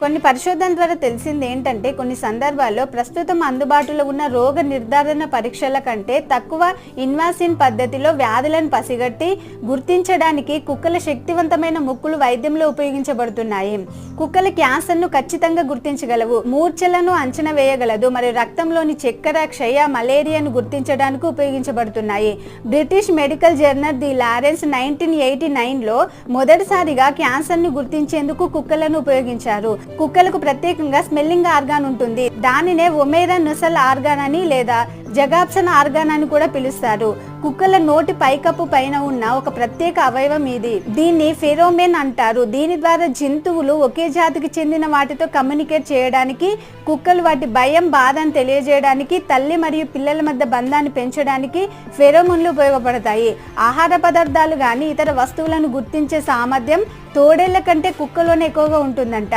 కొన్ని పరిశోధన ద్వారా తెలిసింది ఏంటంటే కొన్ని సందర్భాల్లో ప్రస్తుతం అందుబాటులో ఉన్న రోగ నిర్ధారణ పరీక్షల కంటే తక్కువ ఇన్వాసిన్ పద్ధతిలో వ్యాధులను పసిగట్టి గుర్తించడానికి కుక్కల శక్తివంతమైన ముక్కులు వైద్యంలో ఉపయోగించబడుతున్నాయి. కుక్కల క్యాన్సర్ను ఖచ్చితంగా గుర్తించగలవు, మూర్ఛలను అంచనా వేయగలదు మరియు రక్తంలోని చక్కెర, క్షయ, మలేరియాను గుర్తించడానికి ఉపయోగించబడుతున్నాయి. British Medical Journal the Lawrence 1989లో మొదటిసారిగా క్యాన్సర్ను గుర్తించేందుకు కుక్కలను ఉపయోగించారు. కుక్కలకు ప్రత్యేకంగా స్మెల్లింగ్ ఆర్గాన్ ఉంటుంది. దానినే ఒమేరా నొసల్ ఆర్గాన్ అని లేదా జగాప్సన్ ఆర్గాన్ అని కూడా పిలుస్తారు. కుక్కల నోటి పైకప్పు పైన ఉన్న ఒక ప్రత్యేక అవయవం ఇది. దీన్ని ఫెరోమెన్ అంటారు. దీని ద్వారా జంతువులు ఒకే జాతికి చెందిన వాటితో కమ్యూనికేట్ చేయడానికి, కుక్కలు వాటి భయం, బాధను తెలియజేయడానికి, తల్లి మరియు పిల్లల మధ్య బంధాన్ని పెంచడానికి ఫెరోమోన్లు ఉపయోగపడతాయి. ఆహార పదార్థాలు కానీ ఇతర వస్తువులను గుర్తించే సామర్థ్యం తోడేళ్ల కంటే కుక్కలోనే ఎక్కువగా ఉంటుందంట.